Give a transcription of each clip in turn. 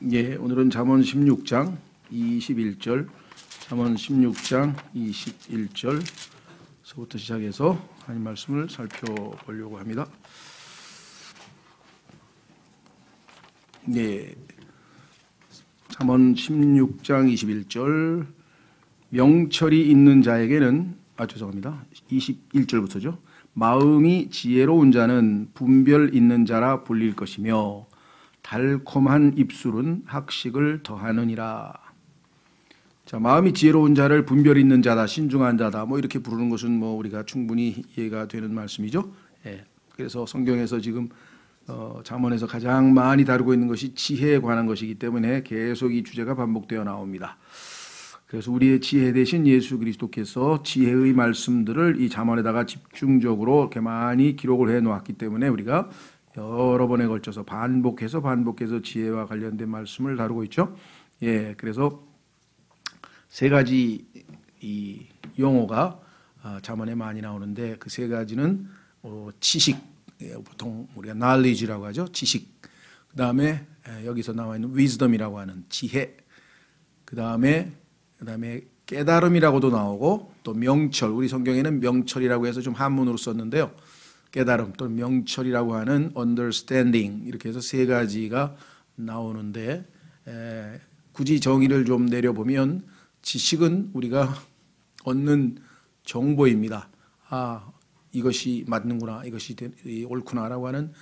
예, 오늘은 잠언 16장 21절, 잠언 16장 21절서부터 시작해서 하나님 말씀을 살펴보려고 합니다. 예, 잠언 16장 21절, 명철이 있는 자에게는, 죄송합니다. 21절부터죠. 마음이 지혜로운 자는 분별 있는 자라 불릴 것이며 달콤한 입술은 학식을 더하느니라. 자, 마음이 지혜로운 자를 분별 있는 자다, 신중한 자다, 뭐 이렇게 부르는 것은 뭐 우리가 충분히 이해가 되는 말씀이죠. 예. 그래서 성경에서 지금 잠언에서 가장 많이 다루고 있는 것이 지혜에 관한 것이기 때문에 계속 이 주제가 반복되어 나옵니다. 그래서 우리의 지혜 대신 예수 그리스도께서 지혜의 말씀들을 이 잠언에다가 집중적으로 이렇게 많이 기록을 해 놓았기 때문에 우리가 여러 번에 걸쳐서 반복해서 지혜와 관련된 말씀을 다루고 있죠. 예, 그래서 세 가지 이 용어가 잠언에 많이 나오는데 그 세 가지는 지식, 보통 우리가 knowledge라고 하죠. 지식. 그 다음에 여기서 나와 있는 wisdom이라고 하는 지혜. 그 다음에 깨달음이라고도 나오고 또 명철. 우리 성경에는 명철이라고 해서 좀 한문으로 썼는데요. 깨달음 또 명철이라고 하는 understanding, 이렇게 해서 세 가지가 나오는데 굳이 정의를 좀 내려보면 지식은 우리가 얻는 정보입니다. 이것이 맞는구나, 이것이 옳구나라고 하는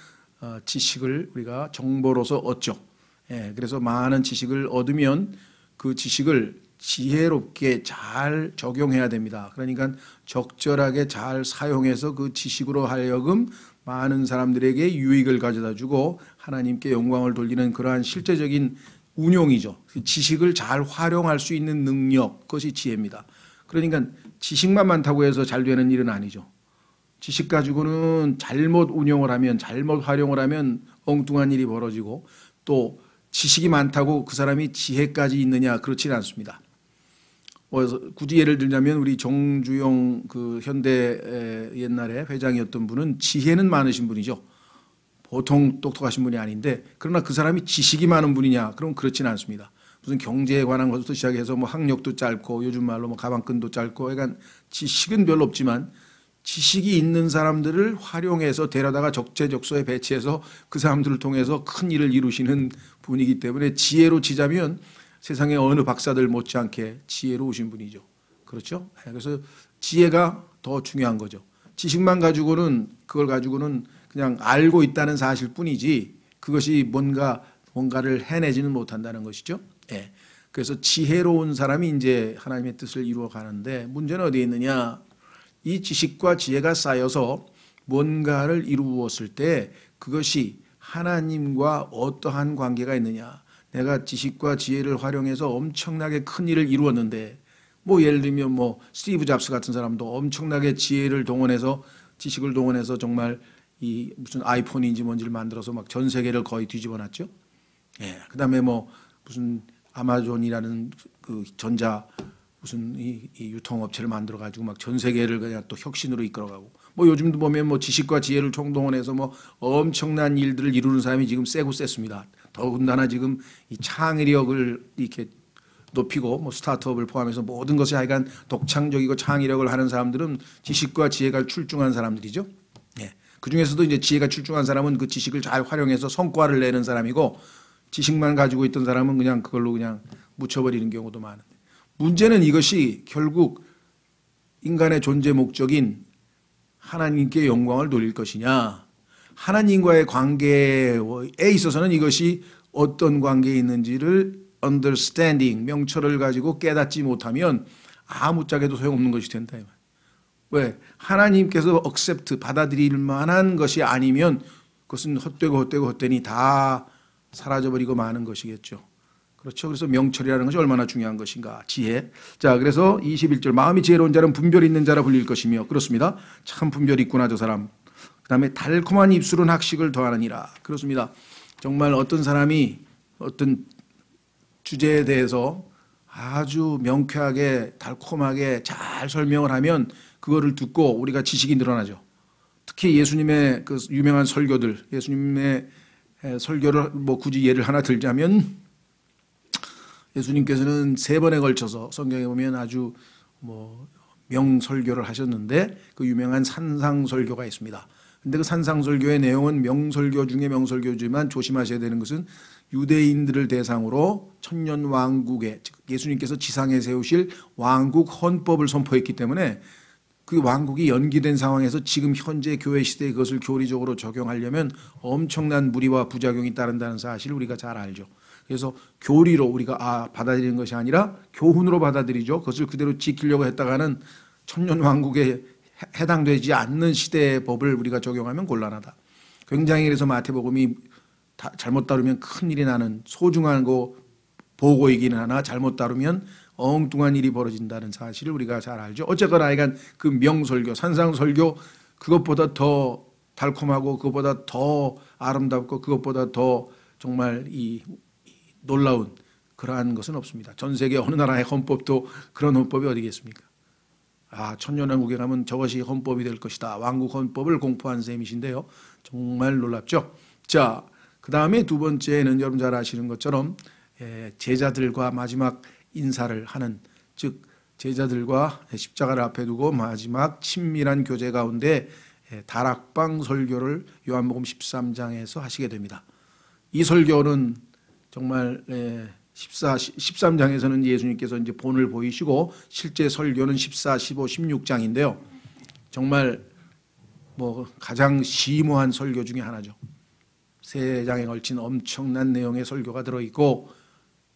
지식을 우리가 정보로서 얻죠. 그래서 많은 지식을 얻으면 그 지식을 지혜롭게 잘 적용해야 됩니다. 그러니까 적절하게 잘 사용해서 그 지식으로 하여금 많은 사람들에게 유익을 가져다 주고 하나님께 영광을 돌리는 그러한 실제적인 운용이죠. 지식을 잘 활용할 수 있는 능력, 그것이 지혜입니다. 그러니까 지식만 많다고 해서 잘 되는 일은 아니죠. 지식 가지고는 잘못 운용을 하면, 잘못 활용을 하면 엉뚱한 일이 벌어지고, 또 지식이 많다고 그 사람이 지혜까지 있느냐, 그렇지는 않습니다. 굳이 예를 들자면 우리 정주영 그 현대 옛날에 회장이었던 분은 지혜는 많으신 분이죠. 보통 똑똑하신 분이 아닌데, 그러나 그 사람이 지식이 많은 분이냐? 그럼 그렇지는 않습니다. 무슨 경제에 관한 것부터 시작해서 뭐 학력도 짧고 요즘 말로 뭐 가방끈도 짧고, 그러니까 지식은 별로 없지만 지식이 있는 사람들을 활용해서 데려다가 적재적소에 배치해서 그 사람들을 통해서 큰 일을 이루시는 분이기 때문에 지혜로 치자면 세상의 어느 박사들 못지않게 지혜로우신 분이죠. 그렇죠? 그래서 지혜가 더 중요한 거죠. 지식만 가지고는, 그걸 가지고는 그냥 알고 있다는 사실 뿐이지 그것이 뭔가를 해내지는 못한다는 것이죠. 예. 그래서 지혜로운 사람이 이제 하나님의 뜻을 이루어 가는데, 문제는 어디에 있느냐? 이 지식과 지혜가 쌓여서 뭔가를 이루었을 때 그것이 하나님과 어떠한 관계가 있느냐? 내가 지식과 지혜를 활용해서 엄청나게 큰 일을 이루었는데, 뭐 예를 들면 뭐 스티브 잡스 같은 사람도 엄청나게 지혜를 동원해서, 지식을 동원해서 정말 이 무슨 아이폰인지 뭔지를 만들어서 막 전 세계를 거의 뒤집어 놨죠. 예. 그다음에 뭐 무슨 아마존이라는 그 전자 무슨 이 유통업체를 만들어 가지고 막 전 세계를 그냥 또 혁신으로 이끌어가고, 뭐 요즘도 보면 뭐 지식과 지혜를 총동원해서 뭐 엄청난 일들을 이루는 사람이 지금 세고 셌습니다. 더군다나 지금 이 창의력을 이렇게 높이고 뭐 스타트업을 포함해서 모든 것이 하여간 독창적이고 창의력을 하는 사람들은 지식과 지혜가 출중한 사람들이죠. 예. 그 중에서도 이제 지혜가 출중한 사람은 그 지식을 잘 활용해서 성과를 내는 사람이고, 지식만 가지고 있던 사람은 그냥 그걸로 그냥 묻혀버리는 경우도 많은데, 문제는 이것이 결국 인간의 존재 목적인 하나님께 영광을 돌릴 것이냐, 하나님과의 관계에 있어서는 이것이 어떤 관계에 있는지를 understanding, 명철을 가지고 깨닫지 못하면 아무짝에도 소용없는 것이 된다. 왜? 하나님께서 accept, 받아들일 만한 것이 아니면 그것은 헛되니 다 사라져버리고 마는 것이겠죠. 그렇죠. 그래서 명철이라는 것이 얼마나 중요한 것인가. 지혜. 자, 그래서 21절, 마음이 지혜로운 자는 분별 있는 자라 불릴 것이며, 그렇습니다. 참 분별이 있구나 저 사람. 그 다음에 달콤한 입술은 학식을 더하느니라. 그렇습니다. 정말 어떤 사람이 어떤 주제에 대해서 아주 명쾌하게 달콤하게 잘 설명을 하면 그거를 듣고 우리가 지식이 늘어나죠. 특히 예수님의 그 유명한 설교들, 예수님의 설교를 뭐 굳이 예를 하나 들자면 예수님께서는 3번에 걸쳐서 성경에 보면 아주 명설교를 하셨는데 그 유명한 산상설교가 있습니다. 근데 그 산상설교의 내용은 명설교 중에 명설교지만 조심하셔야 되는 것은 유대인들을 대상으로 천년왕국에, 즉 예수님께서 지상에 세우실 왕국 헌법을 선포했기 때문에 그 왕국이 연기된 상황에서 지금 현재 교회 시대에 그것을 교리적으로 적용하려면 엄청난 무리와 부작용이 따른다는 사실을 우리가 잘 알죠. 그래서 교리로 우리가 받아들이는 것이 아니라 교훈으로 받아들이죠. 그것을 그대로 지키려고 했다가는 천년왕국에 해당되지 않는 시대의 법을 우리가 적용하면 곤란하다. 굉장히 그래서 마태복음이 잘못 다루면 큰일이 나는 소중한 거 보고이기는 하나 잘못 다루면 엉뚱한 일이 벌어진다는 사실을 우리가 잘 알죠. 어쨌거나 하여간 그 명설교, 산상설교 그것보다 더 달콤하고 그것보다 더 아름답고 그것보다 더 정말 이 놀라운 그러한 것은 없습니다. 전 세계 어느 나라의 헌법도 그런 헌법이 어디겠습니까? 천년왕국에 가면 저것이 헌법이 될 것이다. 왕국 헌법을 공포한 셈이신데요. 정말 놀랍죠. 자, 그 다음에 두 번째는 여러분 잘 아시는 것처럼 제자들과 마지막 인사를 하는, 즉 제자들과 십자가를 앞에 두고 마지막 친밀한 교제 가운데 다락방 설교를 요한복음 13장에서 하시게 됩니다. 이 설교는 정말 13장에서는 예수님께서 이제 본을 보이시고 실제 설교는 14, 15, 16장인데요. 정말 가장 심오한 설교 중에 하나죠. 3장에 걸친 엄청난 내용의 설교가 들어있고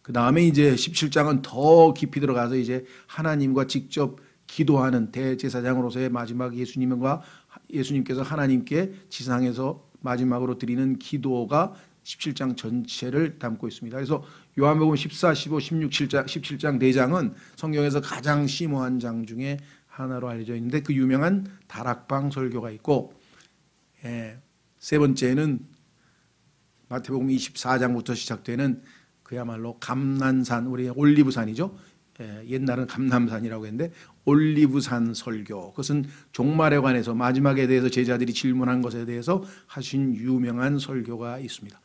그 다음에 이제 17장은 더 깊이 들어가서 이제 하나님과 직접 기도하는 대제사장으로서의 마지막 예수님께서 하나님께 지상에서 마지막으로 드리는 기도가 17장 전체를 담고 있습니다. 그래서 요한복음 14, 15, 16, 17장 4장은 성경에서 가장 심오한 장 중에 하나로 알려져 있는데 그 유명한 다락방 설교가 있고 세 번째는 마태복음 24장부터 시작되는 그야말로 감난산, 우리 올리브산이죠. 옛날은 감남산이라고 했는데 올리브산 설교. 그것은 종말에 관해서 마지막에 대해서 제자들이 질문한 것에 대해서 하신 유명한 설교가 있습니다.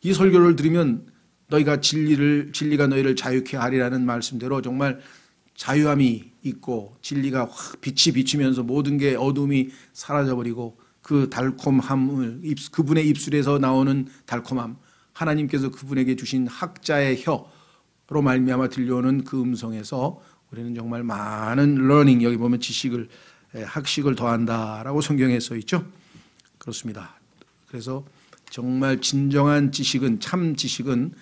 이 설교를 들으면 너희가 진리가 너희를 자유케 하리라는 말씀대로 정말 자유함이 있고 진리가 확 빛이 비치면서 모든 게 어둠이 사라져버리고 그 달콤함을 그분의 입술에서 나오는 달콤함, 하나님께서 그분에게 주신 학자의 혀로 말미암아 들려오는 그 음성에서 우리는 정말 많은 러닝, 여기 보면 학식을 더한다라고 성경에 써 있죠. 그렇습니다. 그래서 정말 진정한 지식은, 참 지식은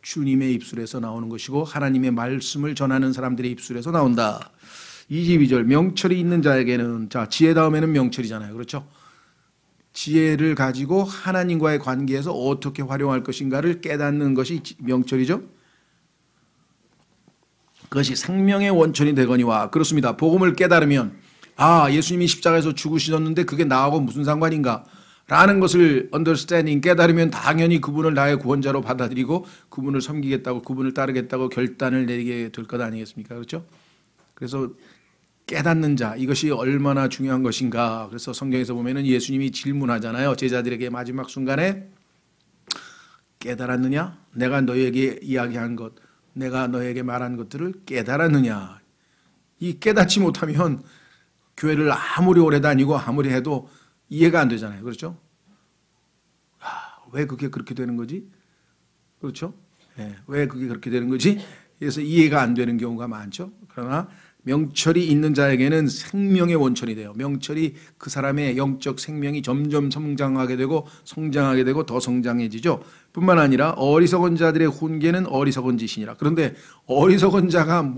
주님의 입술에서 나오는 것이고 하나님의 말씀을 전하는 사람들의 입술에서 나온다. 22절 명철이 있는 자에게는, 자 지혜 다음에는 명철이잖아요. 그렇죠? 지혜를 가지고 하나님과의 관계에서 어떻게 활용할 것인가를 깨닫는 것이 명철이죠. 그것이 생명의 원천이 되거니와. 그렇습니다. 복음을 깨달으면 예수님이 십자가에서 죽으셨는데 그게 나하고 무슨 상관인가 라는 것을 understanding, 깨달으면 당연히 그분을 나의 구원자로 받아들이고 그분을 섬기겠다고, 그분을 따르겠다고 결단을 내리게 될 것 아니겠습니까? 그렇죠? 그래서 깨닫는 자, 이것이 얼마나 중요한 것인가. 그래서 성경에서 보면은 예수님이 질문하잖아요. 제자들에게 마지막 순간에 깨달았느냐? 내가 너에게 이야기한 것, 내가 너에게 말한 것들을 깨달았느냐? 이 깨닫지 못하면 교회를 아무리 오래 다니고 아무리 해도 이해가 안 되잖아요. 그렇죠? 왜 그게 그렇게 되는 거지? 그렇죠? 왜 그게 그렇게 되는 거지? 그래서 이해가 안 되는 경우가 많죠. 그러나 명철이 있는 자에게는 생명의 원천이 돼요. 명철이 그 사람의 영적 생명이 점점 성장하게 되고 더 성장해지죠. 뿐만 아니라 어리석은 자들의 훈계는 어리석은 짓이니라. 그런데 어리석은 자가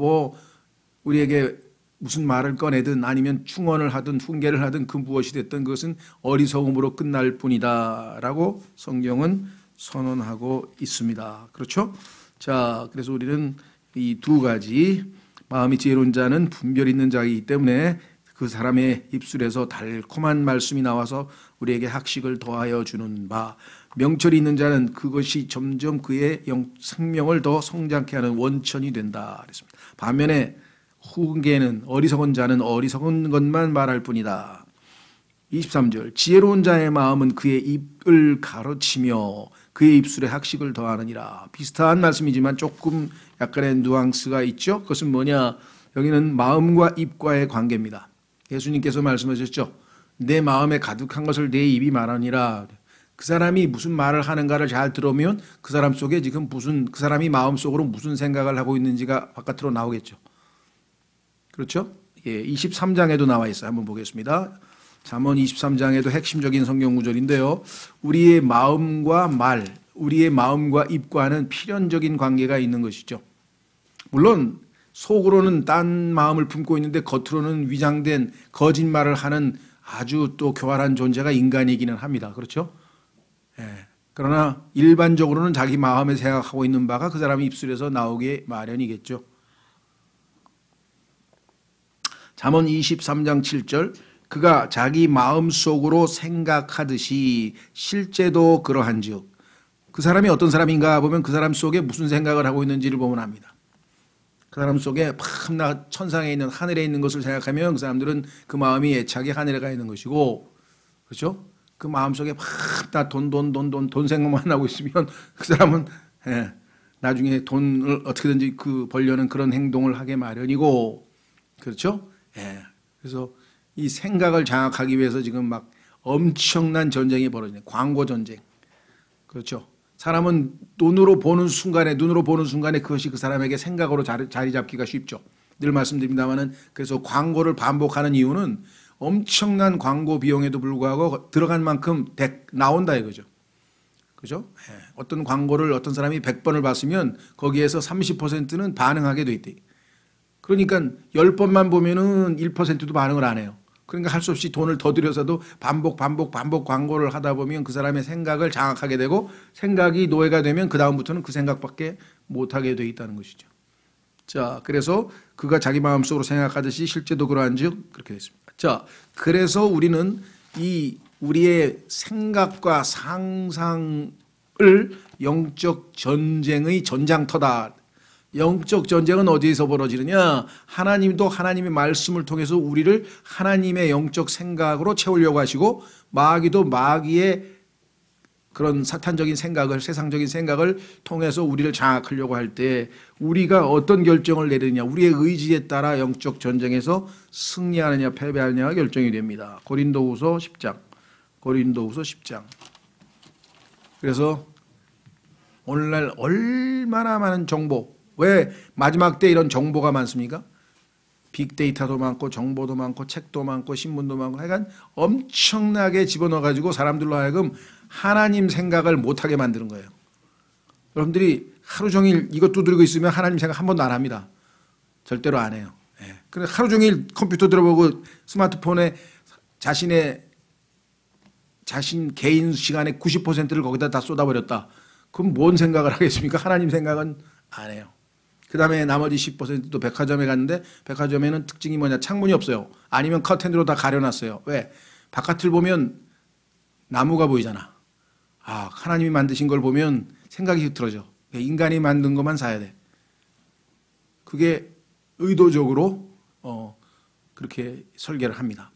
우리에게 무슨 말을 꺼내든 아니면 충언을 하든 훈계를 하든 그 무엇이 됐든 그것은 어리석음으로 끝날 뿐이다 라고 성경은 선언하고 있습니다. 그렇죠? 자, 그래서 우리는 이 두 가지, 마음이 지혜로운 자는 분별 있는 자이기 때문에 그 사람의 입술에서 달콤한 말씀이 나와서 우리에게 학식을 더하여 주는 바, 명철이 있는 자는 그것이 점점 그의 생명을 더 성장케 하는 원천이 된다 그랬습니다. 반면에 훈계는, 어리석은 자는 어리석은 것만 말할 뿐이다. 23절 지혜로운 자의 마음은 그의 입을 가르치며 그의 입술에 학식을 더하느니라. 비슷한 말씀이지만 조금 약간의 뉘앙스가 있죠. 그것은 뭐냐? 여기는 마음과 입과의 관계입니다. 예수님께서 말씀하셨죠. 내 마음에 가득한 것을 내 입이 말하니라. 그 사람이 무슨 말을 하는가를 잘 들으면 그 사람 속에 지금 그 사람이 마음속으로 무슨 생각을 하고 있는지가 바깥으로 나오겠죠. 그렇죠? 예, 23장에도 나와 있어요. 한번 보겠습니다. 잠언 23장에도 핵심적인 성경 구절인데요. 우리의 마음과 우리의 마음과 입과는 필연적인 관계가 있는 것이죠. 물론 속으로는 딴 마음을 품고 있는데 겉으로는 위장된 거짓말을 하는 아주 또 교활한 존재가 인간이기는 합니다. 그렇죠? 예. 그러나 일반적으로는 자기 마음에 생각하고 있는 바가 그 사람의 입술에서 나오게 마련이겠죠. 잠언 23장 7절 그가 자기 마음속으로 생각하듯이 실제도 그러한즉 그 사람이 어떤 사람인가 보면 그 사람 속에 무슨 생각을 하고 있는지를 보면 압니다. 그 사람 속에 밤낮 천상에 있는 하늘에 있는 것을 생각하면 그 사람들은 그 마음이 애착이 하늘에 가 있는 것이고 그렇죠? 그 마음속에 밤낮 돈 생각만 하고 있으면 그 사람은 나중에 돈을 어떻게든지 벌려는 그런 행동을 하게 마련이고 그렇죠? 그래서 이 생각을 장악하기 위해서 지금 막 엄청난 전쟁이 벌어지네. 광고 전쟁. 그렇죠? 사람은 눈으로 보는 순간에 그것이 그 사람에게 생각으로 자리 잡기가 쉽죠. 늘 말씀드립니다만은 그래서 광고를 반복하는 이유는 엄청난 광고 비용에도 불구하고 들어간 만큼 나온다 이거죠. 그죠? 어떤 광고를 어떤 사람이 100번을 봤으면 거기에서 30%는 반응하게 돼 있대. 그러니까 10번만 보면은 1%도 반응을 안 해요. 그러니까 할 수 없이 돈을 더 들여서도 반복 광고를 하다 보면 그 사람의 생각을 장악하게 되고 생각이 노예가 되면 그 다음부터는 그 생각밖에 못하게 돼 있다는 것이죠. 자, 그래서 그가 자기 마음속으로 생각하듯이 실제도 그러한즉 그렇게 됐습니다. 자, 그래서 우리는 우리의 생각과 상상을 영적 전쟁의 전장터다. 영적 전쟁은 어디에서 벌어지느냐? 하나님도 하나님의 말씀을 통해서 우리를 하나님의 영적 생각으로 채우려고 하시고 마귀도 마귀의 그런 사탄적인 생각을 세상적인 생각을 통해서 우리를 장악하려고 할 때 우리가 어떤 결정을 내리느냐 우리의 의지에 따라 영적 전쟁에서 승리하느냐 패배하느냐가 결정이 됩니다. 고린도후서 10장. 그래서 오늘날 얼마나 많은 정보 왜 마지막 때 이런 정보가 많습니까? 빅데이터도 많고 정보도 많고 책도 많고 신문도 많고 하여간 엄청나게 집어넣어가지고 사람들로 하여금 하나님 생각을 못하게 만드는 거예요. 여러분들이 하루 종일 이것 두드리고 있으면 하나님 생각 한 번도 안 합니다. 절대로 안 해요. 그래서 하루 종일 컴퓨터 들어보고 스마트폰에 자신 개인 시간의 90%를 거기다 다 쏟아버렸다. 그럼 뭔 생각을 하겠습니까? 하나님 생각은 안 해요. 그 다음에 나머지 10%도 백화점에 갔는데 백화점에는 특징이 뭐냐? 창문이 없어요. 아니면 커튼으로 다 가려놨어요. 왜? 바깥을 보면 나무가 보이잖아. 하나님이 만드신 걸 보면 생각이 흐트러져. 인간이 만든 것만 사야 돼. 그게 의도적으로 그렇게 설계를 합니다.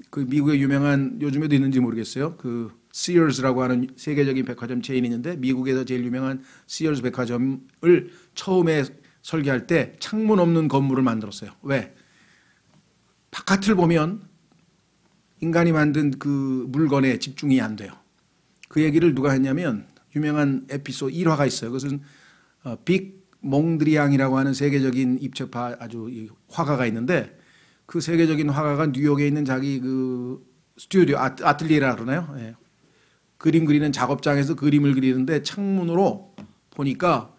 그 미국의 유명한 요즘에도 있는지 모르겠어요. 그 Sears라고 하는 세계적인 백화점 체인이 있는데 미국에서 제일 유명한 Sears 백화점을 처음에 설계할 때 창문 없는 건물을 만들었어요. 왜? 바깥을 보면 인간이 만든 그 물건에 집중이 안 돼요. 그 얘기를 누가 했냐면 유명한 에피소드 1화가 있어요. 그것은 빅 몽드리앙이라고 하는 세계적인 입체파 아주 화가가 있는데 그 세계적인 화가가 뉴욕에 있는 자기 그 스튜디오 아틀리에라 그러나요? 그림 그리는 작업장에서 그림을 그리는데 창문으로 보니까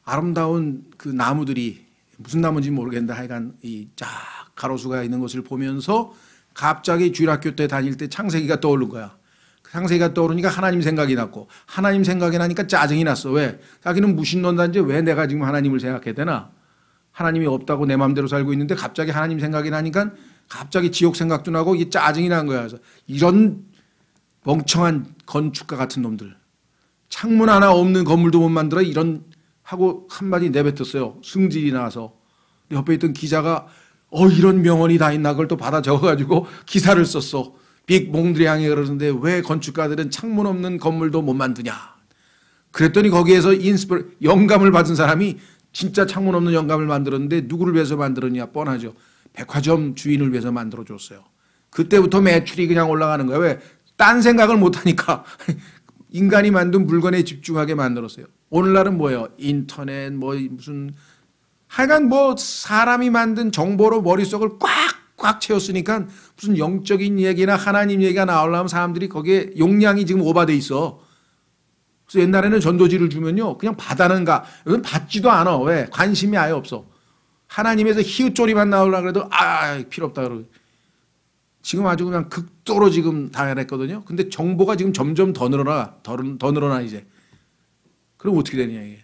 아름다운 그 나무들이 무슨 나무인지 모르겠는데 하여간 이 쫙 가로수가 있는 것을 보면서 갑자기 주일학교 때 다닐 때 창세기가 떠오른 거야. 창세기가 떠오르니까 하나님 생각이 났고 하나님 생각이 나니까 짜증이 났어. 왜? 자기는 무신론자인데 왜 내가 지금 하나님을 생각해야 되나? 하나님이 없다고 내 마음대로 살고 있는데 갑자기 하나님 생각이 나니까 갑자기 지옥 생각도 나고 이게 짜증이 난 거야. 그래서 이런 멍청한 건축가 같은 놈들. 창문 하나 없는 건물도 못 만들어 이런 하고 한마디 내뱉었어요. 승질이 나서. 옆에 있던 기자가 이런 명언이 다 있나 그걸 또 받아 적어가지고 기사를 썼어. 빅 몽드리앙이 그러는데 왜 건축가들은 창문 없는 건물도 못 만드냐. 그랬더니 거기에서 영감을 받은 사람이 진짜 창문 없는 영감을 만들었는데 누구를 위해서 만들었냐? 뻔하죠. 백화점 주인을 위해서 만들어줬어요. 그때부터 매출이 그냥 올라가는 거예요. 왜? 딴 생각을 못하니까 인간이 만든 물건에 집중하게 만들었어요. 오늘날은 뭐예요? 인터넷 뭐 무슨 하여간 뭐 사람이 만든 정보로 머릿속을 꽉꽉 채웠으니까 무슨 영적인 얘기나 하나님 얘기가 나오려면 사람들이 거기에 용량이 지금 오버돼 있어. 그래서 옛날에는 전도지를 주면요 그냥 받아는 가. 여기는 받지도 않아. 왜? 관심이 아예 없어. 하나님에서 히읗조리만 나오려고 그래도 필요 없다 그러고. 지금 아주 그냥 극도로 지금 다양했거든요. 근데 정보가 지금 점점 더 늘어나 이제. 그럼 어떻게 되냐 이게.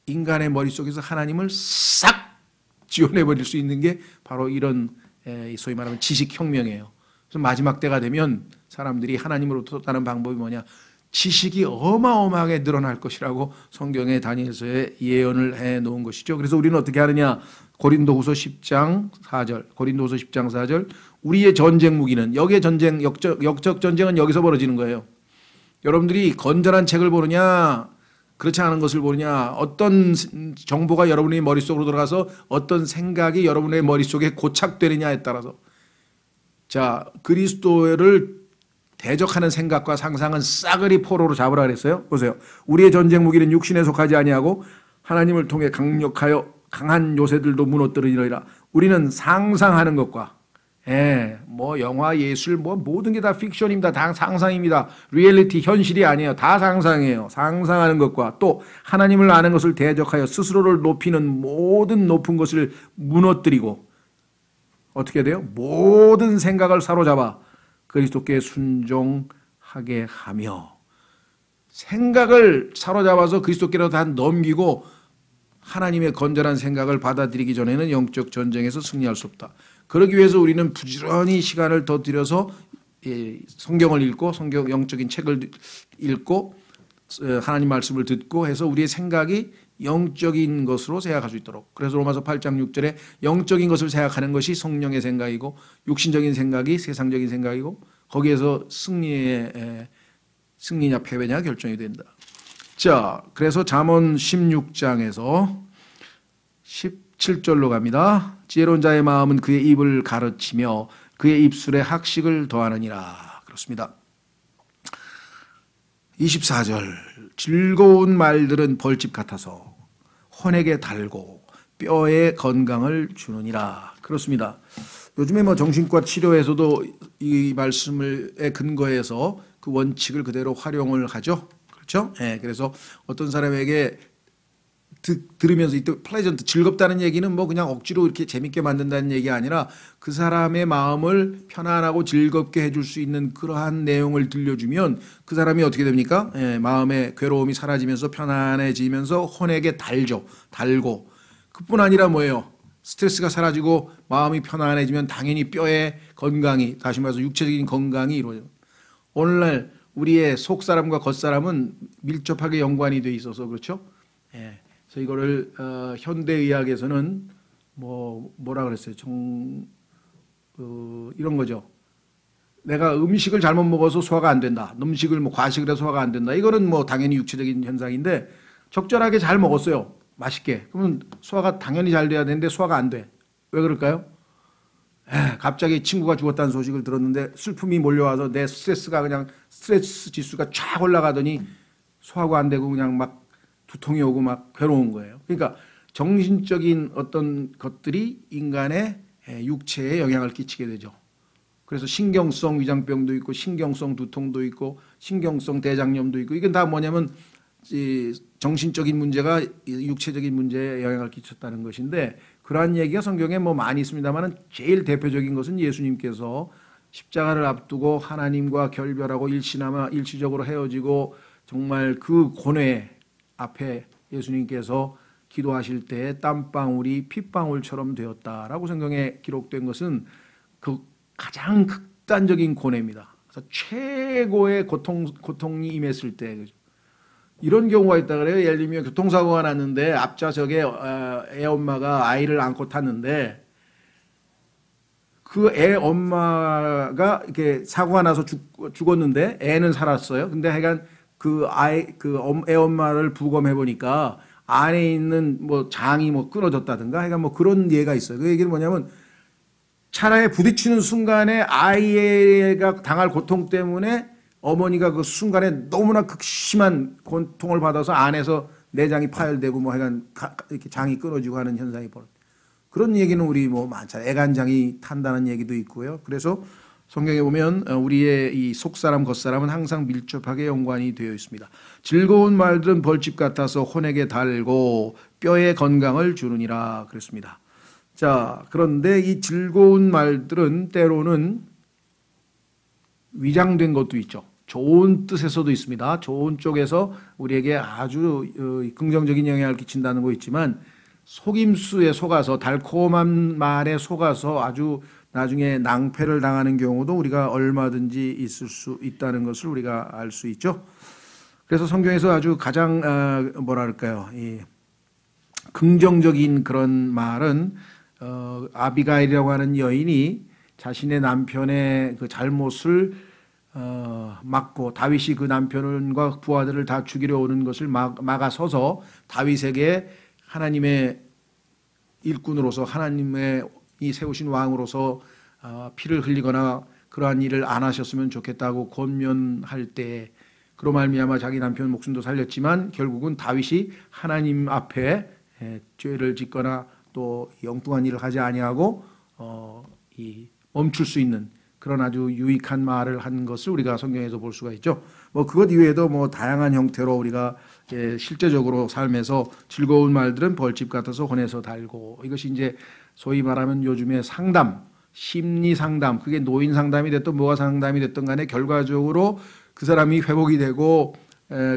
인간의 머릿속에서 하나님을 싹 지원해버릴 수 있는 게 바로 이런 소위 말하면 지식혁명이에요. 그래서 마지막 때가 되면 사람들이 하나님으로부터 따는 방법이 뭐냐. 지식이 어마어마하게 늘어날 것이라고 성경에 다니엘서에 예언을 해놓은 것이죠. 그래서 우리는 어떻게 하느냐. 고린도후서 10장 4절 우리의 전쟁 무기는 여기에 전쟁 역적 전쟁은 여기서 벌어지는 거예요. 여러분들이 건전한 책을 보느냐 그렇지 않은 것을 보느냐 어떤 정보가 여러분의 머릿속으로 들어가서 어떤 생각이 여러분의 머릿속에 고착되느냐에 따라서 자 그리스도를 대적하는 생각과 상상은 싸그리 포로로 잡으라 그랬어요. 보세요. 우리의 전쟁 무기는 육신에 속하지 아니하고 하나님을 통해 강한 요새들도 무너뜨리리라. 우리는 상상하는 것과 뭐 영화 예술 뭐 모든 게 다 픽션입니다. 다 상상입니다. 리얼리티 현실이 아니에요. 다 상상이에요. 상상하는 것과 또 하나님을 아는 것을 대적하여 스스로를 높이는 모든 높은 것을 무너뜨리고 어떻게 돼요? 모든 생각을 사로잡아 그리스도께 순종하게 하며 생각을 사로잡아서 그리스도께로 다 넘기고 하나님의 건전한 생각을 받아들이기 전에는 영적 전쟁에서 승리할 수 없다. 그러기 위해서 우리는 부지런히 시간을 더 들여서 성경을 읽고 영적인 책을 읽고 하나님 말씀을 듣고 해서 우리의 생각이 영적인 것으로 생각할 수 있도록. 그래서 로마서 8장 6절에 영적인 것을 생각하는 것이 성령의 생각이고 육신적인 생각이 세상적인 생각이고 거기에서 승리냐 패배냐 결정이 된다. 자, 그래서 잠언 16장에서 17절로 갑니다. 지혜로운 자의 마음은 그의 입을 가르치며 그의 입술에 학식을 더하느니라. 그렇습니다. 24절 즐거운 말들은 벌집 같아서 혼에게 달고 뼈에 건강을 주느니라. 그렇습니다. 요즘에 뭐 정신과 치료에서도 이 말씀에 근거해서 그 원칙을 그대로 활용을 하죠. 그렇죠? 네, 그래서 어떤 사람에게 들으면서 이때 플레전트 즐겁다는 얘기는 뭐 그냥 억지로 이렇게 재밌게 만든다는 얘기가 아니라 그 사람의 마음을 편안하고 즐겁게 해줄 수 있는 그러한 내용을 들려주면 그 사람이 어떻게 됩니까? 마음의 괴로움이 사라지면서 편안해지면서 혼에게 달고 그뿐 아니라 뭐예요? 스트레스가 사라지고 마음이 편안해지면 당연히 뼈의 건강이 다시 말해서 육체적인 건강이 이루어져요. 오늘날 우리의 속사람과 겉사람은 밀접하게 연관이 돼 있어서 그렇죠? 그래서 이거를 현대의학에서는 뭐라 그랬어요? 이런 거죠. 내가 음식을 잘못 먹어서 소화가 안 된다. 음식을 과식을 해서 소화가 안 된다. 이거는 뭐 당연히 육체적인 현상인데 적절하게 잘 먹었어요. 맛있게. 그러면 소화가 당연히 잘 돼야 되는데 소화가 안 돼. 왜 그럴까요? 갑자기 친구가 죽었다는 소식을 들었는데 슬픔이 몰려와서 내 스트레스가 그냥 스트레스 지수가 쫙 올라가더니 소화가 안 되고 그냥 막 두통이 오고 막 괴로운 거예요. 그러니까 정신적인 어떤 것들이 인간의 육체에 영향을 끼치게 되죠. 그래서 신경성 위장병도 있고 신경성 두통도 있고 신경성 대장염도 있고 이건 다 뭐냐면 정신적인 문제가 육체적인 문제에 영향을 끼쳤다는 것인데 그러한 얘기가 성경에 뭐 많이 있습니다만 제일 대표적인 것은 예수님께서 십자가를 앞두고 하나님과 결별하고 일시적으로 헤어지고 정말 그 고뇌 앞에 예수님께서 기도하실 때에 땀방울이 핏방울처럼 되었다라고 성경에 기록된 것은 그 가장 극단적인 고뇌입니다. 그래서 최고의 고통이 임했을 때 이런 경우가 있다 그래요. 예를 들면 교통사고가 났는데 앞좌석에 애 엄마가 아이를 안고 탔는데 그 애 엄마가 이렇게 사고가 나서 죽었는데 애는 살았어요. 근데 하여간 애 엄마를 부검해 보니까 안에 있는 뭐 장이 뭐 끊어졌다든가 그러니까 뭐 그런 예가 있어요. 그 얘기는 뭐냐면 차라리 부딪히는 순간에 아이가 당할 고통 때문에 어머니가 그 순간에 너무나 극심한 고통을 받아서 안에서 내장이 파열되고 뭐 하여간 이렇게 장이 끊어지고 하는 현상이 벌어져요. 그런 얘기는 우리 뭐 많잖아요. 애간장이 탄다는 얘기도 있고요. 그래서 성경에 보면 우리의 이 속사람 겉사람은 항상 밀접하게 연관이 되어 있습니다. 즐거운 말들은 벌집 같아서 혼에게 달고 뼈에 건강을 주느니라 그랬습니다. 자, 그런데 이 즐거운 말들은 때로는 위장된 것도 있죠. 좋은 뜻에서도 있습니다. 좋은 쪽에서 우리에게 아주 긍정적인 영향을 끼친다는 거 있지만 속임수에 속아서 달콤한 말에 속아서 아주 나중에 낭패를 당하는 경우도 우리가 얼마든지 있을 수 있다는 것을 우리가 알 수 있죠. 그래서 성경에서 아주 가장 뭐랄까요, 이 긍정적인 그런 말은 아비가일이라고 하는 여인이 자신의 남편의 그 잘못을 막고 다윗이 그 남편과 부하들을 다 죽이려 오는 것을 막아서서 다윗에게 하나님의 일꾼으로서 하나님의 이 세우신 왕으로서 피를 흘리거나 그러한 일을 안 하셨으면 좋겠다고 권면할 때 그로 말미암아 자기 남편 목숨도 살렸지만 결국은 다윗이 하나님 앞에 죄를 짓거나 또 엉뚱한 일을 하지 아니하고 멈출 수 있는 그런 아주 유익한 말을 한 것을 우리가 성경에서 볼 수가 있죠. 뭐 그것 이외에도 뭐 다양한 형태로 우리가 실제적으로 삶에서 즐거운 말들은 벌집 같아서 혼에서 달고 이것이 이제 소위 말하면 요즘에 상담, 심리 상담, 그게 노인 상담이 됐든 뭐가 상담이 됐든 간에 결과적으로 그 사람이 회복이 되고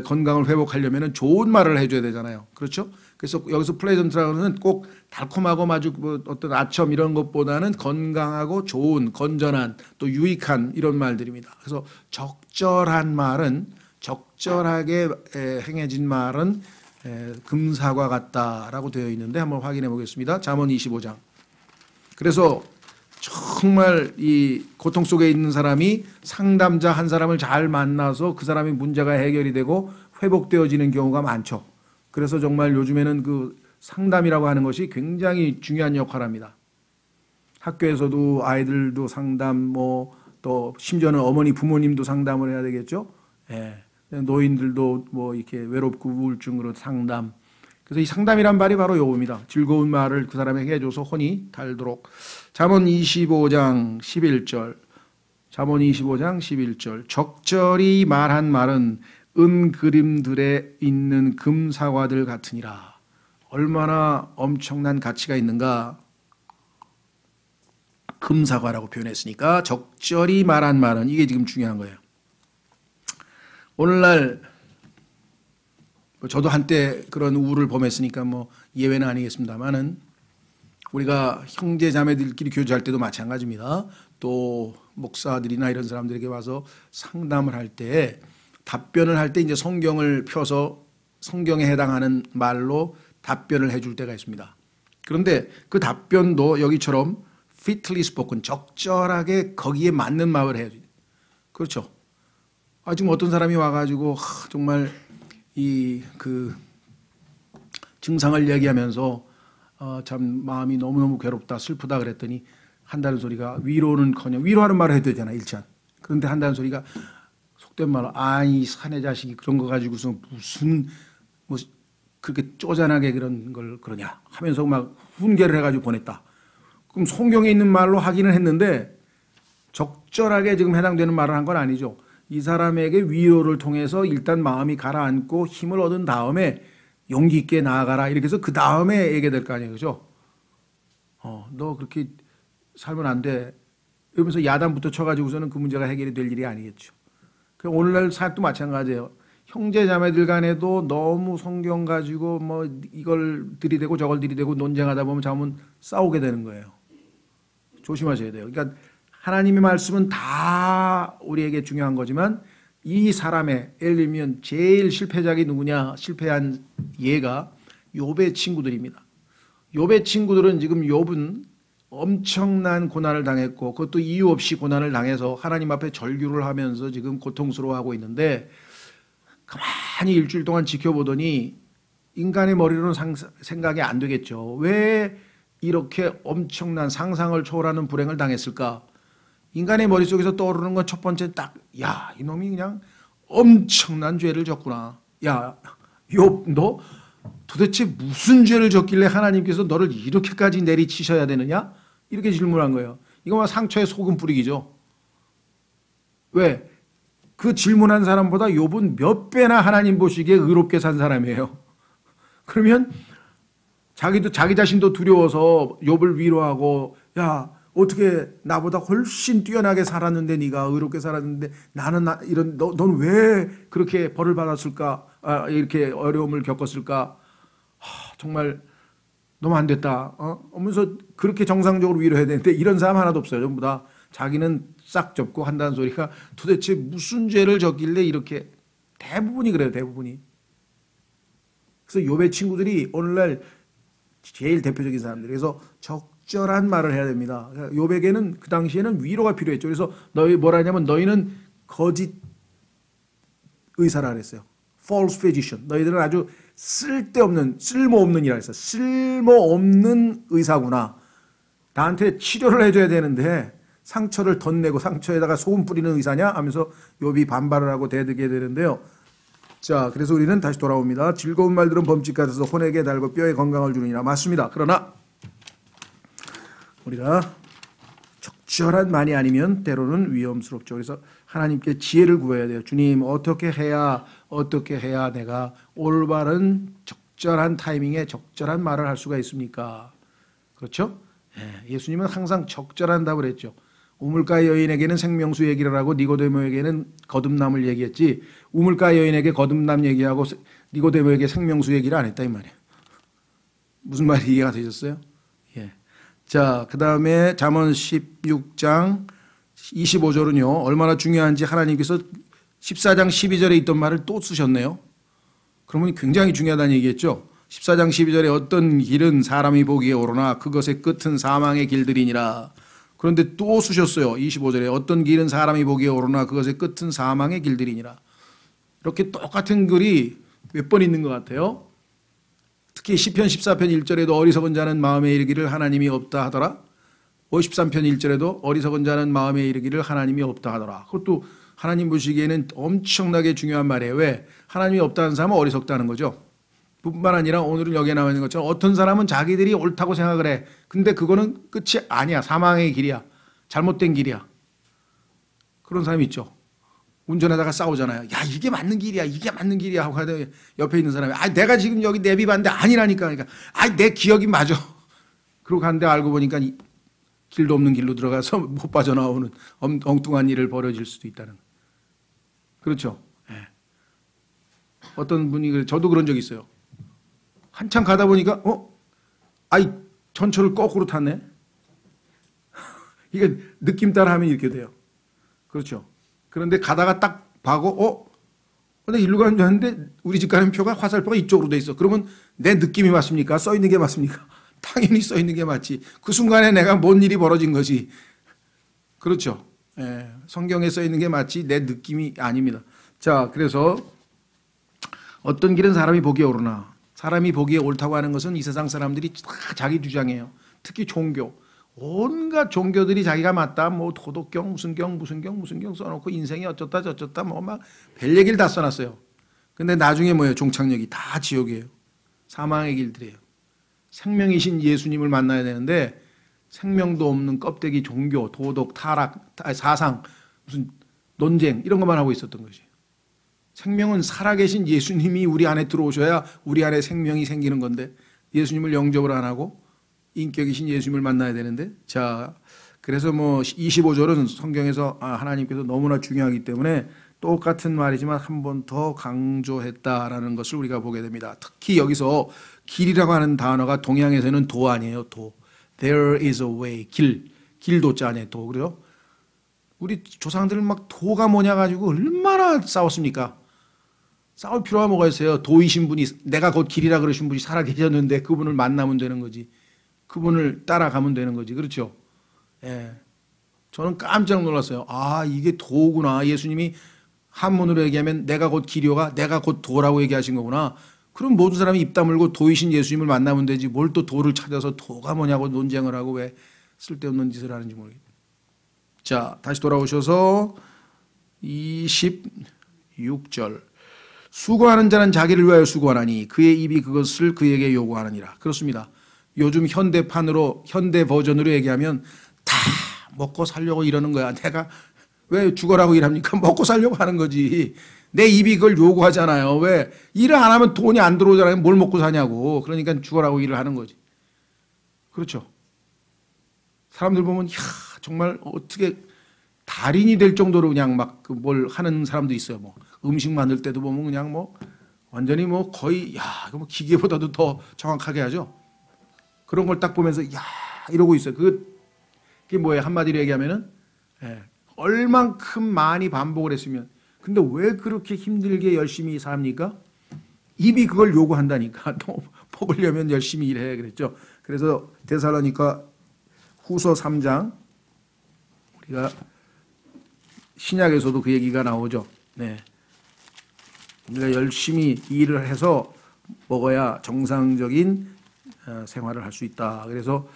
건강을 회복하려면 좋은 말을 해줘야 되잖아요. 그렇죠? 그래서 여기서 플레전트라고는 꼭 달콤하고 아주 뭐 어떤 아첨 이런 것보다는 건강하고 좋은, 건전한 또 유익한 이런 말들입니다. 그래서 적절한 말은 적절하게 행해진 말은 금사과 같다라고 되어 있는데 한번 확인해 보겠습니다. 잠언 25장. 그래서 정말 이 고통 속에 있는 사람이 상담자 한 사람을 잘 만나서 그 사람의 문제가 해결이 되고 회복되어지는 경우가 많죠. 그래서 정말 요즘에는 그 상담이라고 하는 것이 굉장히 중요한 역할을 합니다. 학교에서도 아이들도 상담, 뭐 또 심지어는 어머니 부모님도 상담을 해야 되겠죠. 노인들도 뭐 이렇게 외롭고 우울증으로 상담. 그래서 이 상담이란 말이 바로 요겁니다. 즐거운 말을 그 사람에게 해줘서 혼이 달도록. 잠언 25장 11절. 잠언 25장 11절. 적절히 말한 말은 은 그림들에 있는 금사과들 같으니라. 얼마나 엄청난 가치가 있는가. 금사과라고 표현했으니까 적절히 말한 말은 이게 지금 중요한 거예요. 오늘날 저도 한때 그런 우울을 범했으니까 뭐 예외는 아니겠습니다만은 우리가 형제 자매들끼리 교제할 때도 마찬가지입니다. 또 목사들이나 이런 사람들에게 와서 상담을 할 때 답변을 할 때 이제 성경을 펴서 성경에 해당하는 말로 답변을 해줄 때가 있습니다. 그런데 그 답변도 여기처럼 fitly spoken, 적절하게 거기에 맞는 말을 해야 돼요. 그렇죠. 지금 어떤 사람이 와가지고 정말 그 증상을 얘기하면서 참 마음이 너무너무 괴롭다 슬프다 그랬더니 한다는 소리가 위로는커녕 위로하는 말을 해야 되잖아 일단. 그런데 한다는 소리가 속된 말로 이 사내 자식이 그런 거 가지고서 무슨 뭐 그렇게 쪼잔하게 그런 걸 그러냐 하면서 막 훈계를 해가지고 보냈다. 그럼 성경에 있는 말로 하기는 했는데 적절하게 지금 해당되는 말을 한 건 아니죠. 이 사람에게 위로를 통해서 일단 마음이 가라앉고 힘을 얻은 다음에 용기 있게 나아가라 이렇게 해서 그 다음에 얘기해야 될 거 아니에요. 그죠? 너 그렇게 살면 안 돼. 이러면서 야단부터 쳐가지고서는 그 문제가 해결이 될 일이 아니겠죠. 오늘날 사역도 마찬가지예요. 형제 자매들 간에도 너무 성경 가지고 뭐 이걸 들이대고 저걸 들이대고 논쟁하다 보면 자면 싸우게 되는 거예요. 조심하셔야 돼요. 그러니까 하나님의 말씀은 다 우리에게 중요한 거지만 이 사람의 예를 들면 제일 실패작이 누구냐 실패한 예가 욥의 친구들입니다. 욥의 친구들은 지금 욥은 엄청난 고난을 당했고 그것도 이유 없이 고난을 당해서 하나님 앞에 절규를 하면서 지금 고통스러워하고 있는데 가만히 일주일 동안 지켜보더니 인간의 머리로는 생각이 안 되겠죠. 왜 이렇게 엄청난 상상을 초월하는 불행을 당했을까? 인간의 머릿속에서 떠오르는 건 첫 번째 딱, 야, 이놈이 그냥 엄청난 죄를 졌구나. 야, 욥, 너 도대체 무슨 죄를 졌길래 하나님께서 너를 이렇게까지 내리치셔야 되느냐? 이렇게 질문한 거예요. 이거 상처에 소금 뿌리기죠. 왜? 그 질문한 사람보다 욥은 몇 배나 하나님 보시기에 의롭게 산 사람이에요. 그러면 자기도 자기 자신도 두려워서 욥을 위로하고, 야, 어떻게 나보다 훨씬 뛰어나게 살았는데 네가 의롭게 살았는데 나는 이런 너는 왜 그렇게 벌을 받았을까? 이렇게 어려움을 겪었을까? 정말 너무 안 됐다. 하면서 그렇게 정상적으로 위로해야 되는데 이런 사람 하나도 없어요. 전부 다 자기는 싹 접고 한다는 소리가 도대체 무슨 죄를 졌길래 이렇게 대부분이 그래요. 대부분이. 그래서 욥의 친구들이 오늘날 제일 대표적인 사람들. 그래서 적절한 말을 해야 됩니다. 욥에게는 그 당시에는 위로가 필요했죠. 그래서 너희 뭐라 하냐면 너희는 거짓 의사라 그랬어요. false physician. 너희들은 아주 쓸데없는 쓸모없는 이라 했어요. 쓸모없는 의사구나. 나한테 치료를 해줘야 되는데 상처를 덧내고 상처에다가 소금 뿌리는 의사냐 하면서 욥이 반발을 하고 대들게 되는데요. 자, 그래서 우리는 다시 돌아옵니다. 즐거운 말들은 범칙 같아서 혼에게 달고 뼈에 건강을 주느니라. 맞습니다. 그러나 우리가 적절한 말이 아니면 때로는 위험스럽죠. 그래서 하나님께 지혜를 구해야 돼요. 주님, 어떻게 해야 내가 올바른 적절한 타이밍에 적절한 말을 할 수가 있습니까? 그렇죠? 예수님은 항상 적절한 답을 했죠. 우물가 여인에게는 생명수 얘기를 하고 니고데모에게는 거듭남을 얘기했지, 우물가 여인에게 거듭남 얘기하고 니고데모에게 생명수 얘기를 안 했다 이 말이에요. 무슨 말이 이해가 되셨어요? 예. 자, 그 다음에 잠언 16장 25절은요 얼마나 중요한지 하나님께서 14장 12절에 있던 말을 또 쓰셨네요. 그러면 굉장히 중요하다는 얘기겠죠. 14장 12절에 어떤 길은 사람이 보기에 오르나 그것의 끝은 사망의 길들이니라. 그런데 또 쓰셨어요. 25절에 어떤 길은 사람이 보기에 오르나 그것의 끝은 사망의 길들이니라. 이렇게 똑같은 글이 몇 번 있는 것 같아요. 특히 시편 14편 1절에도 어리석은 자는 마음에 이르기를 하나님이 없다 하더라. 53편 1절에도 어리석은 자는 마음에 이르기를 하나님이 없다 하더라. 그것도 하나님 보시기에는 엄청나게 중요한 말이에요. 왜? 하나님이 없다는 사람은 어리석다는 거죠. 뿐만 아니라 오늘은 여기에 나와 있는 것처럼 어떤 사람은 자기들이 옳다고 생각을 해. 근데 그거는 끝이 아니야. 사망의 길이야. 잘못된 길이야. 그런 사람이 있죠. 운전하다가 싸우잖아요. 야, 이게 맞는 길이야. 이게 맞는 길이야. 하고 하다 옆에 있는 사람이 내가 지금 여기 내비봤는데 아니라니까. 그러니까 내 기억이 맞아. 그러고 갔는데 알고 보니까 길도 없는 길로 들어가서 못 빠져나오는 엉뚱한 일을 벌어질 수도 있다는 거예요. 그렇죠. 네. 어떤 분이 저도 그런 적이 있어요. 한참 가다 보니까 전철을 거꾸로 탔네. 이게 느낌 따라 하면 이렇게 돼요. 그렇죠. 그런데 가다가 딱 봐고 나 일로 가는 줄 알았는데 우리 집 가는 표가 화살표가 이쪽으로 돼 있어. 그러면 내 느낌이 맞습니까? 써 있는 게 맞습니까? 당연히 써 있는 게 맞지. 그 순간에 내가 뭔 일이 벌어진 거지. 그렇죠. 예, 성경에 써 있는 게 맞지 내 느낌이 아닙니다. 자, 그래서 어떤 길은 사람이 보기에 오르나, 사람이 보기에 옳다고 하는 것은 이 세상 사람들이 다 자기 주장이에요. 특히 종교. 온갖 종교들이 자기가 맞다. 뭐 도덕경 무슨 경 써놓고 인생이 어쩌다 저쩌다 뭐 막 별 얘기를 다 써놨어요. 근데 나중에 뭐예요? 종착역이 다 지옥이에요. 사망의 길들이에요. 생명이신 예수님을 만나야 되는데 생명도 없는 껍데기 종교, 도덕, 타락, 사상, 무슨 논쟁 이런 것만 하고 있었던 것이. 생명은 살아계신 예수님이 우리 안에 들어오셔야 우리 안에 생명이 생기는 건데 예수님을 영접을 안 하고 인격이신 예수님을 만나야 되는데, 자, 그래서 뭐 25절은 성경에서 하나님께서 너무나 중요하기 때문에 똑같은 말이지만 한 번 더 강조했다라는 것을 우리가 보게 됩니다. 특히 여기서 길이라고 하는 단어가 동양에서는 도 아니에요. 도. There is a way. 길도자 아니에요. 도. 그래요? 우리 조상들은 막 도가 뭐냐 가지고 얼마나 싸웠습니까? 싸울 필요가 뭐가 있어요? 도이신 분이, 내가 곧 길이라 그러신 분이 살아 계셨는데 그분을 만나면 되는 거지. 그분을 따라가면 되는 거지. 그렇죠? 예. 저는 깜짝 놀랐어요. 이게 도구나. 예수님이 한문으로 얘기하면 내가 곧 기료가 내가 곧 도라고 얘기하신 거구나. 그럼 모든 사람이 입 다물고 도이신 예수님을 만나면 되지 뭘 또 도를 찾아서 도가 뭐냐고 논쟁을 하고 왜 쓸데없는 짓을 하는지 모르겠네. 자, 다시 돌아오셔서 26절. 수고하는 자는 자기를 위하여 수고하나니 그의 입이 그것을 그에게 요구하느니라. 그렇습니다. 요즘 현대판으로 현대 버전으로 얘기하면 다 먹고 살려고 이러는 거야. 내가 왜 죽어라고 일합니까? 먹고 살려고 하는 거지. 내 입이 그걸 요구하잖아요. 왜? 일을 안 하면 돈이 안 들어오잖아요. 뭘 먹고 사냐고. 그러니까 죽어라고 일을 하는 거지. 그렇죠. 사람들 보면 정말 어떻게 달인이 될 정도로 그냥 막 뭘 하는 사람도 있어요. 뭐 음식 만들 때도 보면 그냥 뭐 완전히 뭐 거의 이거 뭐 기계보다도 더 정확하게 하죠. 그런 걸 딱 보면서 이러고 있어요. 그게 뭐예요? 한마디로 얘기하면은 얼만큼 많이 반복을 했으면 근데 왜 그렇게 힘들게 열심히 삽니까? 입이 그걸 요구한다니까. 또 먹으려면 열심히 일해 그랬죠. 그래서 데살로니가 후서 3장 우리가 신약에서도 그 얘기가 나오죠. 네. 우리가 열심히 일을 해서 먹어야 정상적인 생활을 할 수 있다. 그래서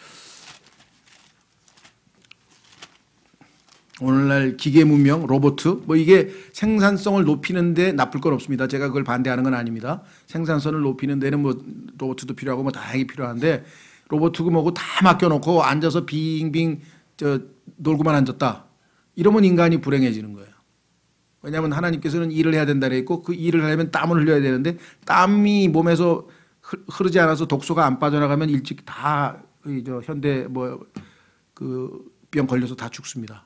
오늘날 기계 문명, 로봇, 뭐 이게 생산성을 높이는데 나쁠 건 없습니다. 제가 그걸 반대하는 건 아닙니다. 생산성을 높이는 데는 뭐 로봇도 필요하고 뭐 다양하게 필요한데 로봇고 뭐고 다 맡겨놓고 앉아서 빙빙 놀고만 앉았다. 이러면 인간이 불행해지는 거예요. 왜냐하면 하나님께서는 일을 해야 된다 그랬고 그 일을 하려면 땀을 흘려야 되는데 땀이 몸에서 흐르지 않아서 독소가 안 빠져나가면 일찍 다 현대 병 걸려서 다 죽습니다.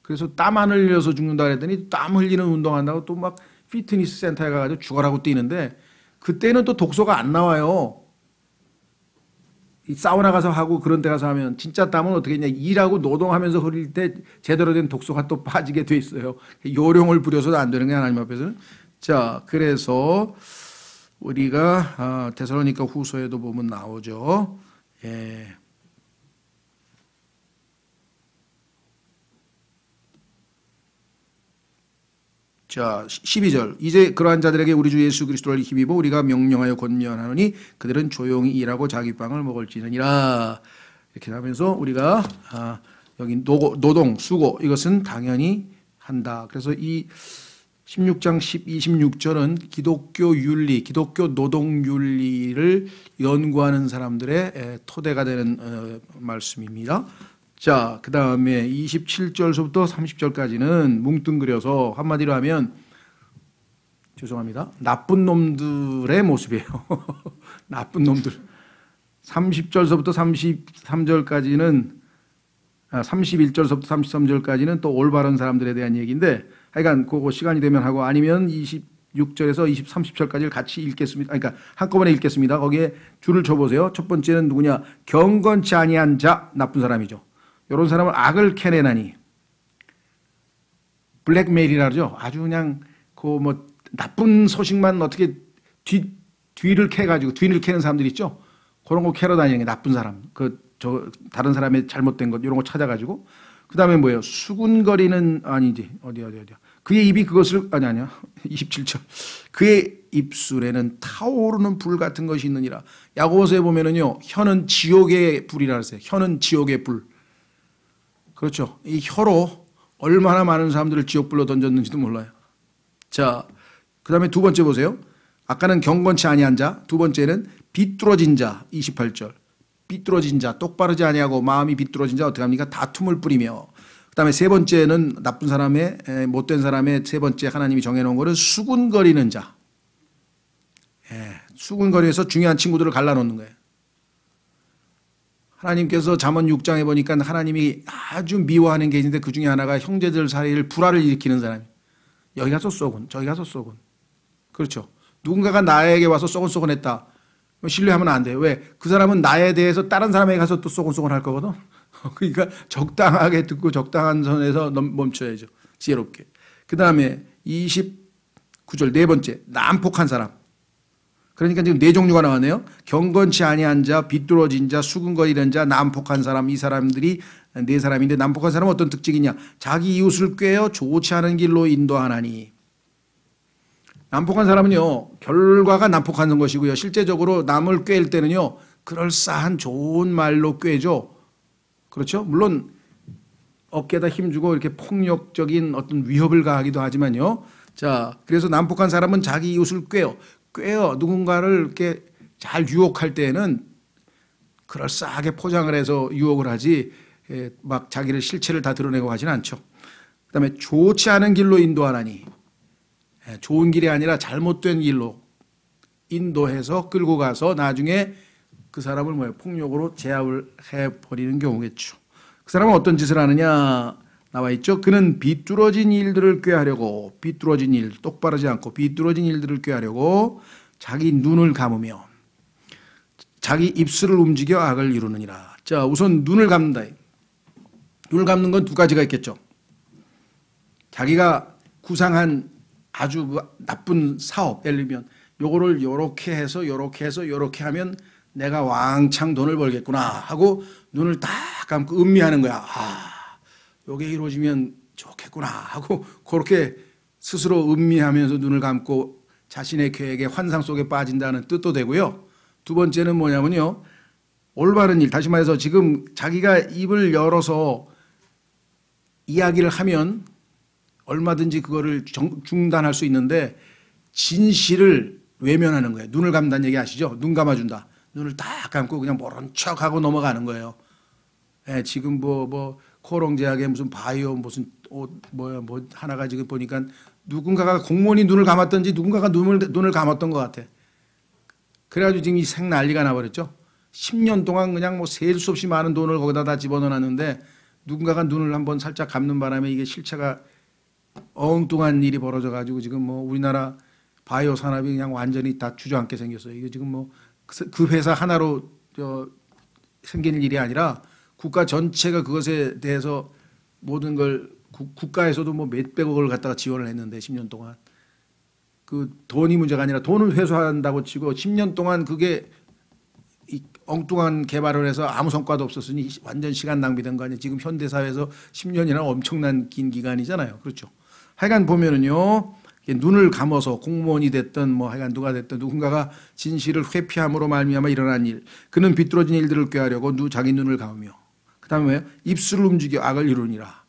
그래서 땀 안 흘려서 죽는다 그랬더니 땀 흘리는 운동한다고 또 막 피트니스 센터에 가가지고 죽어라고 뛰는데 그때는 또 독소가 안 나와요. 이 사우나 가서 하고 그런 데 가서 하면 진짜 땀은 어떻게 했냐. 일하고 노동하면서 흘릴 때 제대로 된 독소가 또 빠지게 돼 있어요. 요령을 부려서도 안 되는 게 하나님 앞에서는. 자, 그래서 우리가 데살로니가 후서에도 보면 나오죠. 예. 자, 12절. 이제 그러한 자들에게 우리 주 예수 그리스도를 힘입어 우리가 명령하여 권면하노니 그들은 조용히 일하고 자기 빵을 먹을지니라. 이렇게 하면서 우리가 여기 노동, 수고 이것은 당연히 한다. 그래서 이 16장 26절은 기독교 윤리, 기독교 노동 윤리를 연구하는 사람들의 토대가 되는 말씀입니다. 자, 그 다음에 27절서부터 30절까지는 뭉뚱그려서 한마디로 하면 죄송합니다. 나쁜 놈들의 모습이에요. 나쁜 놈들. 30절서부터 33절까지는 31절서부터 33절까지는 또 올바른 사람들에 대한 얘기인데 하여간 그거 시간이 되면 하고 아니면 26절에서 30절까지를 같이 읽겠습니다. 그러니까 한꺼번에 읽겠습니다. 거기에 줄을 쳐보세요. 첫 번째는 누구냐? 경건치 아니한 자, 나쁜 사람이죠. 이런 사람은 악을 캐내나니 블랙메일이라 그러죠. 아주 그냥 그 뭐 나쁜 소식만 어떻게 뒤를 캐가지고 뒤를 캐는 사람들 있죠. 그런 거 캐러 다니는 게 나쁜 사람. 다른 사람의 잘못된 것 이런 거 찾아가지고 그 다음에 뭐예요? 수군거리는 아니지 어디야. 그의 입이 그것을 아니야. 27절. 그의 입술에는 타오르는 불 같은 것이 있느니라. 야고보서에 보면은요 혀는 지옥의 불이라 그랬어요. 혀는 지옥의 불. 그렇죠. 이 혀로 얼마나 많은 사람들을 지옥불로 던졌는지도 몰라요. 자, 그 다음에 두 번째 보세요. 아까는 경건치 아니한 자, 두 번째는 비뚤어진 자, 28절. 비뚤어진 자, 똑바르지 아니하고 마음이 비뚤어진 자 어떻게 합니까? 다툼을 뿌리며. 그 다음에 세 번째는 나쁜 사람의, 못된 사람의 세 번째 하나님이 정해놓은 거는 수군거리는 자. 수군거리에서 중요한 친구들을 갈라놓는 거예요. 하나님께서 잠언 6장에 보니까 하나님이 아주 미워하는 게 있는데 그 중에 하나가 형제들 사이를 불화를 일으키는 사람이. 여기 가서 쏘군, 저기 가서 쏘군. 그렇죠. 누군가가 나에게 와서 쏘곤쏘곤했다. 신뢰하면 안 돼요. 왜? 그 사람은 나에 대해서 다른 사람에게 가서 또 쏘곤쏘곤 할 거거든. 그러니까 적당하게 듣고 적당한 선에서 멈춰야죠. 지혜롭게. 그 다음에 29절 네 번째 난폭한 사람. 그러니까 지금 네 종류가 나왔네요. 경건치 아니한 자, 비뚤어진 자, 수근거리는 자, 난폭한 사람. 이 사람들이 네 사람인데 난폭한 사람은 어떤 특징이냐. 자기 이웃을 꾀어 좋지 않은 길로 인도하나니. 난폭한 사람은요, 결과가 난폭한 것이고요. 실제적으로 남을 꾀일 때는요, 그럴싸한 좋은 말로 꾀죠. 그렇죠? 물론 어깨에다 힘주고 이렇게 폭력적인 어떤 위협을 가하기도 하지만요. 자, 그래서 난폭한 사람은 자기 이웃을 꾀어 누군가를 이렇게 잘 유혹할 때에는 그럴싸하게 포장을 해서 유혹을 하지 막 자기를 실체를 다 드러내고 하지는 않죠. 그다음에 좋지 않은 길로 인도하나니. 좋은 길이 아니라 잘못된 길로 인도해서 끌고 가서 나중에 그 사람을 폭력으로 제압을 해버리는 경우겠죠. 그 사람은 어떤 짓을 하느냐 나와 있죠. 그는 비뚤어진 일들을 꾀하려고, 비뚤어진 일, 똑바르지 않고 비뚤어진 일들을 꾀하려고 자기 눈을 감으며 자기 입술을 움직여 악을 이루느니라. 자, 우선 눈을 감는다. 눈을 감는 건 두 가지가 있겠죠. 자기가 구상한 아주 나쁜 사업, 예를 들면 요거를 요렇게 해서 요렇게 해서 요렇게 하면 내가 왕창 돈을 벌겠구나 하고 눈을 딱 감고 음미하는 거야. 아, 요게 이루어지면 좋겠구나 하고 그렇게 스스로 음미하면서 눈을 감고 자신의 계획에 환상 속에 빠진다는 뜻도 되고요. 두 번째는 뭐냐면요. 올바른 일, 다시 말해서 지금 자기가 입을 열어서 이야기를 하면 얼마든지 그거를 중단할 수 있는데 진실을 외면하는 거예요. 눈을 감는다는 얘기 아시죠? 눈 감아준다. 눈을 딱 감고 그냥 모른 척하고 넘어가는 거예요. 예, 지금 뭐 코롱제약에 무슨 바이오 무슨 뭐 하나가 지금 보니까 누군가가 공무원이 눈을 감았던지 누군가가 눈을 감았던 것 같아. 그래가지고 지금 이 생 난리가 나버렸죠. 10년 동안 그냥 뭐 셀 수 없이 많은 돈을 거기다 다 집어넣어놨는데 누군가가 눈을 한번 살짝 감는 바람에 이게 실체가 엉뚱한 일이 벌어져가지고 지금 뭐 우리나라 바이오 산업이 그냥 완전히 다 주저앉게 생겼어요. 이게 지금 뭐 그 회사 하나로 생긴 일이 아니라 국가 전체가 그것에 대해서 모든 걸 국가에서도 뭐 몇백억을 갖다가 지원을 했는데 10년 동안 그 돈이 문제가 아니라 돈을 회수한다고 치고 10년 동안 그게 엉뚱한 개발을 해서 아무 성과도 없었으니 완전 시간 낭비된 거 아니에요. 지금 현대사회에서 10년이나 엄청난 긴 기간이잖아요. 그렇죠. 하여간 보면은요. 눈을 감아서 공무원이 됐든 뭐 하여간 누가 됐든 누군가가 진실을 회피함으로 말미암아 일어난 일. 그는 비뚤어진 일들을 꾀하려고 자기 눈을 감으며. 그다음에 뭐예요? 입술을 움직여 악을 이루니라.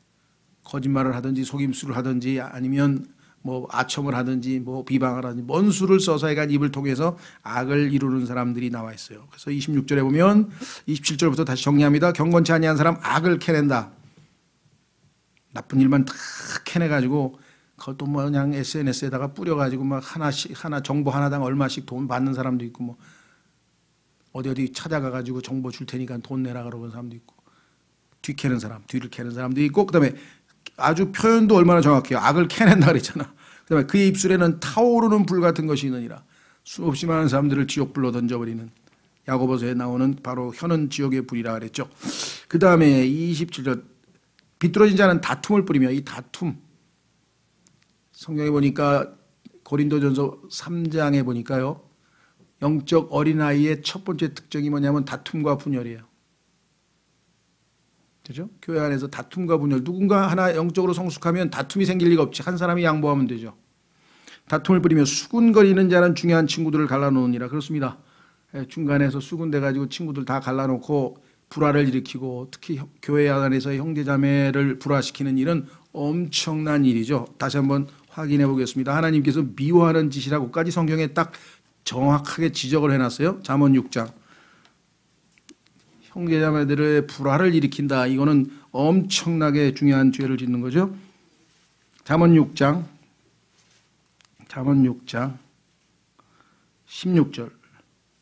거짓말을 하든지 속임수를 하든지 아니면 뭐 아첨을 하든지 뭐 비방을 하든지 뭔 수를 써서 해간 입을 통해서 악을 이루는 사람들이 나와 있어요. 그래서 26절에 보면 27절부터 다시 정리합니다. 경건치 아니한 사람 악을 캐낸다. 나쁜 일만 다 캐내가지고 그것도 뭐 그냥 SNS에다가 뿌려가지고 막 하나 정보 하나당 얼마씩 돈 받는 사람도 있고 뭐 어디 찾아가가지고 정보 줄 테니까 돈 내라 그러는 사람도 있고 뒤를 캐는 사람도 있고 그다음에 아주 표현도 얼마나 정확해요. 악을 캐낸다 그랬잖아. 그다음에 그의 입술에는 타오르는 불 같은 것이 있느니라. 수없이 많은 사람들을 지옥불로 던져버리는 야고보서에 나오는 바로 혀는 지옥의 불이라 그랬죠. 그다음에 27절 비뚤어진 자는 다툼을 뿌리며 이 다툼 성경에 보니까 고린도전서 3장에 보니까요. 영적 어린아이의 첫 번째 특징이 뭐냐면 다툼과 분열이에요. 그죠? 교회 안에서 다툼과 분열. 누군가 하나 영적으로 성숙하면 다툼이 생길 리가 없지. 한 사람이 양보하면 되죠. 다툼을 뿌리며 수군거리는 자는 중요한 친구들을 갈라놓으니라. 그렇습니다. 중간에서 수군돼가지고 친구들 다 갈라놓고 불화를 일으키고 특히 교회 안에서 형제자매를 불화시키는 일은 엄청난 일이죠. 다시 한번 확인해 보겠습니다. 하나님께서 미워하는 짓이라고까지 성경에 딱 정확하게 지적을 해놨어요. 잠언 6장. 형제자매들의 불화를 일으킨다. 이거는 엄청나게 중요한 죄를 짓는 거죠. 잠언 6장 16절.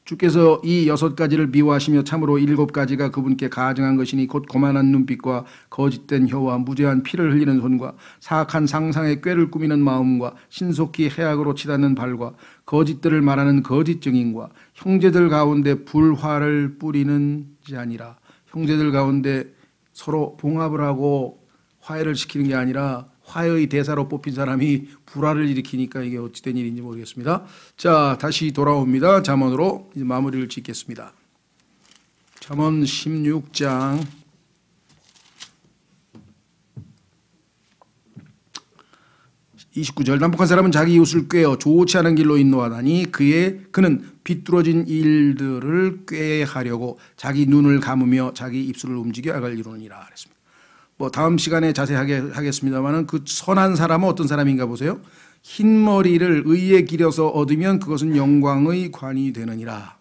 주께서 이 6가지를 미워하시며 참으로 7가지가 그분께 가증한 것이니 곧 고만한 눈빛과 거짓된 혀와 무죄한 피를 흘리는 손과 사악한 상상의 꾀를 꾸미는 마음과 신속히 해악으로 치닫는 발과 거짓들을 말하는 거짓 증인과 형제들 가운데 불화를 뿌리는 자니라. 형제들 가운데 서로 봉합을 하고 화해를 시키는 게 아니라 화의 대사로 뽑힌 사람이 불화를 일으키니까 이게 어찌된 일인지 모르겠습니다. 자, 다시 돌아옵니다. 잠언으로 이제 마무리를 짓겠습니다. 잠언 16장 29절. 남북한 사람은 자기 이웃을 꾀어 좋지 않은 길로 인도하다니 그는 비뚤어진 일들을 꾀하려고 자기 눈을 감으며 자기 입술을 움직여 악을 이루느니라 그랬습니다. 뭐 다음 시간에 자세하게 하겠습니다만은 그 선한 사람은 어떤 사람인가 보세요. 흰 머리를 의에 기려서 얻으면 그것은 영광의 관이 되느니라.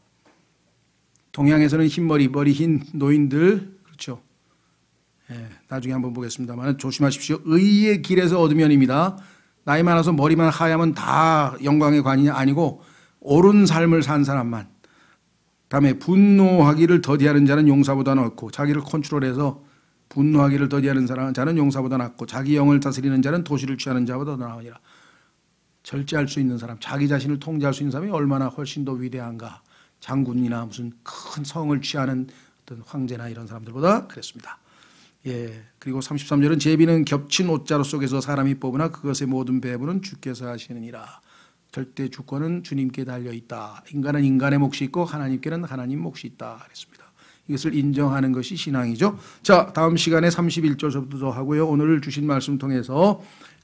동양에서는 머리 흰 노인들, 그렇죠. 예, 나중에 한번 보겠습니다만 조심하십시오. 의의 길에서 얻으면입니다. 나이 많아서 머리만 하얗면 다 영광의 관이 아니고 옳은 삶을 산 사람만. 다음에 분노하기를 더디하는 자는 용사보다 낫고 자기를 컨트롤해서 분노하기를 더디하는 자는 용사보다 낫고 자기 영을 다스리는 자는 도시를 취하는 자보다 나으니라. 절제할 수 있는 사람, 자기 자신을 통제할 수 있는 사람이 얼마나 훨씬 더 위대한가. 장군이나 무슨 큰 성을 취하는 어떤 황제나 이런 사람들보다 그랬습니다. 예, 그리고 33절은 제비는 겹친 옷자루 속에서 사람이 뽑으나 그것의 모든 배분은 주께서 하시느니라. 절대 주권은 주님께 달려있다. 인간은 인간의 몫이 있고 하나님께는 하나님 몫이 있다 그랬습니다. 이것을 인정하는 것이 신앙이죠. 자, 다음 시간에 31절부터 하고요. 오늘 주신 말씀 통해서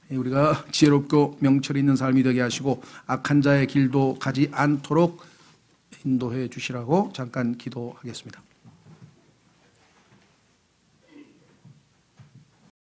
우리가 지혜롭고 명철 있는 삶이 되게 하시고 악한 자의 길도 가지 않도록 인도해 주시라고 잠깐 기도하겠습니다.